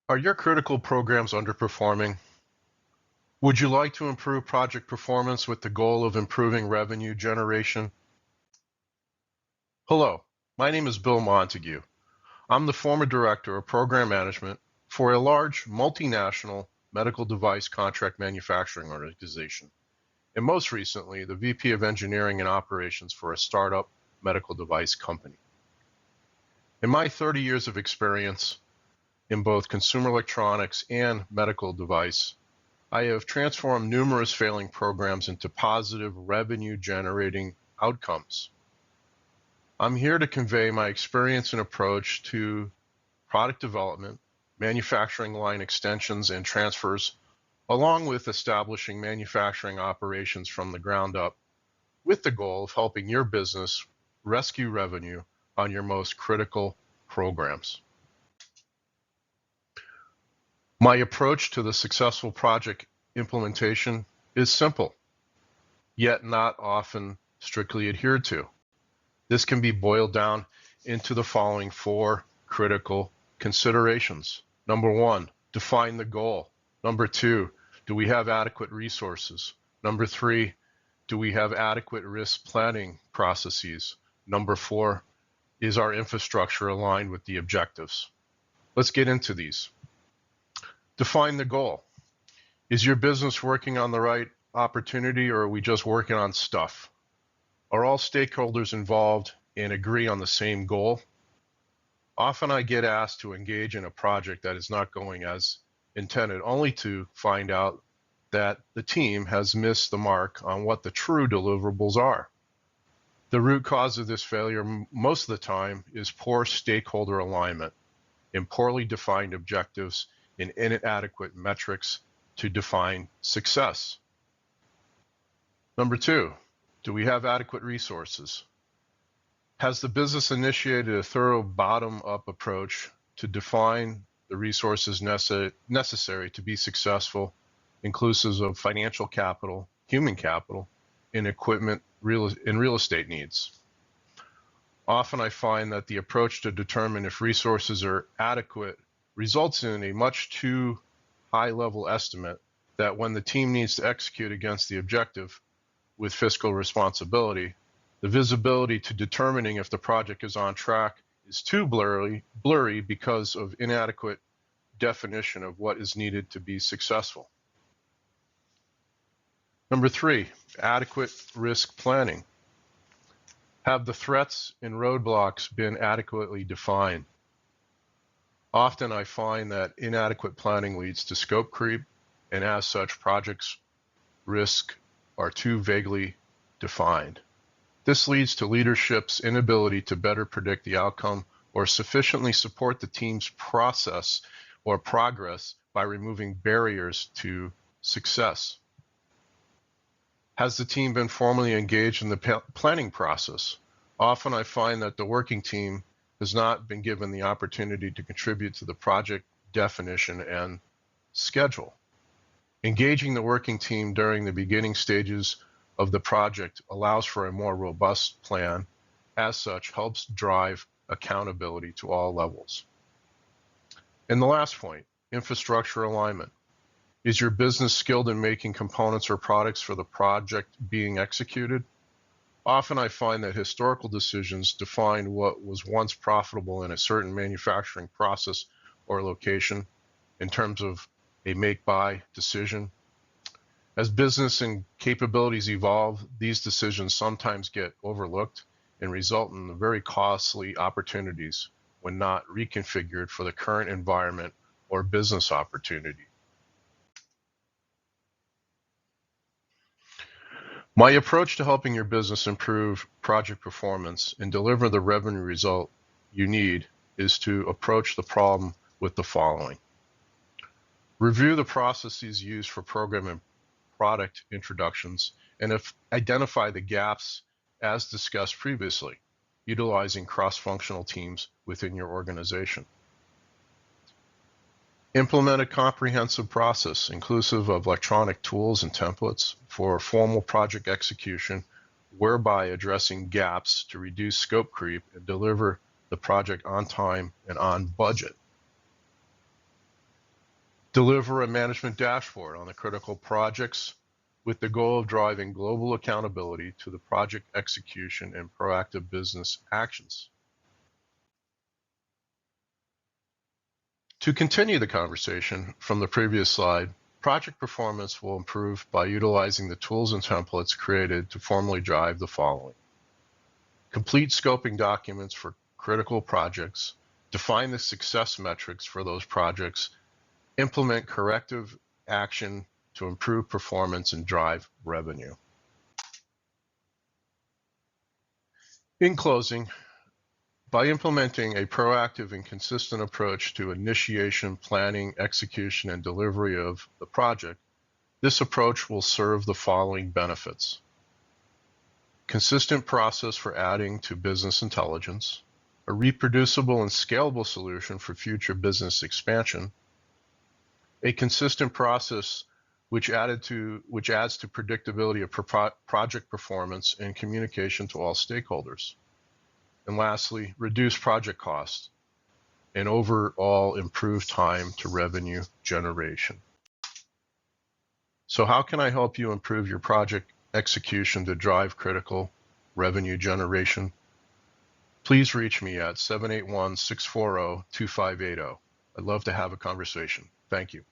Are your critical programs underperforming? Would you like to improve project performance with the goal of improving revenue generation? Hello, my name is Bill Montague. I'm the former director of program management for a large multinational medical device contract manufacturing organization, and most recently, the VP of engineering and operations for a startup medical device company. In my 30 years of experience in both consumer electronics and medical device, I have transformed numerous failing programs into positive revenue-generating outcomes. I'm here to convey my experience and approach to product development, manufacturing line extensions and transfers, along with establishing manufacturing operations from the ground up, with the goal of helping your business rescue revenue on your most critical programs. My approach to the successful project implementation is simple, yet not often strictly adhered to. This can be boiled down into the following four critical considerations. Number one, define the goal. Number two, do we have adequate resources? Number three, do we have adequate risk planning processes? Number four, is our infrastructure aligned with the objectives? Let's get into these. Define the goal. Is your business working on the right opportunity, or are we just working on stuff? Are all stakeholders involved and agree on the same goal? Often I get asked to engage in a project that is not going as intended, only to find out that the team has missed the mark on what the true deliverables are. The root cause of this failure most of the time is poor stakeholder alignment and poorly defined objectives and inadequate metrics to define success. Number two, do we have adequate resources? Has the business initiated a thorough bottom-up approach to define the resources necessary to be successful, inclusive of financial capital, human capital, and equipment and real estate needs? Often I find that the approach to determine if resources are adequate results in a much too high level estimate that when the team needs to execute against the objective with fiscal responsibility, the visibility to determining if the project is on track is too blurry because of inadequate definition of what is needed to be successful. Number three, adequate risk planning. Have the threats and roadblocks been adequately defined? Often I find that inadequate planning leads to scope creep, and as such, projects' risk are too vaguely defined. This leads to leadership's inability to better predict the outcome or sufficiently support the team's process or progress by removing barriers to success. Has the team been formally engaged in the planning process? Often I find that the working team has not been given the opportunity to contribute to the project definition and schedule. Engaging the working team during the beginning stages of the project allows for a more robust plan. As such, helps drive accountability to all levels. And the last point, infrastructure alignment. Is your business skilled in making components or products for the project being executed? Often I find that historical decisions define what was once profitable in a certain manufacturing process or location in terms of a make-buy decision. As business and capabilities evolve, these decisions sometimes get overlooked and result in very costly opportunities when not reconfigured for the current environment or business opportunity. My approach to helping your business improve project performance and deliver the revenue result you need is to approach the problem with the following. Review the processes used for program and product introductions and identify the gaps as discussed previously, utilizing cross-functional teams within your organization. Implement a comprehensive process inclusive of electronic tools and templates for formal project execution, whereby addressing gaps to reduce scope creep and deliver the project on time and on budget. Deliver a management dashboard on the critical projects with the goal of driving global accountability to the project execution and proactive business actions. To continue the conversation from the previous slide, project performance will improve by utilizing the tools and templates created to formally drive the following. Complete scoping documents for critical projects, define the success metrics for those projects, implement corrective action to improve performance and drive revenue. In closing, by implementing a proactive and consistent approach to initiation, planning, execution, and delivery of the project, this approach will serve the following benefits. Consistent process for adding to business intelligence, a reproducible and scalable solution for future business expansion, a consistent process which adds to predictability of project performance and communication to all stakeholders. And lastly, reduce project costs and overall improve time to revenue generation. So how can I help you improve your project execution to drive critical revenue generation? Please reach me at 781-640-2580. I'd love to have a conversation. Thank you.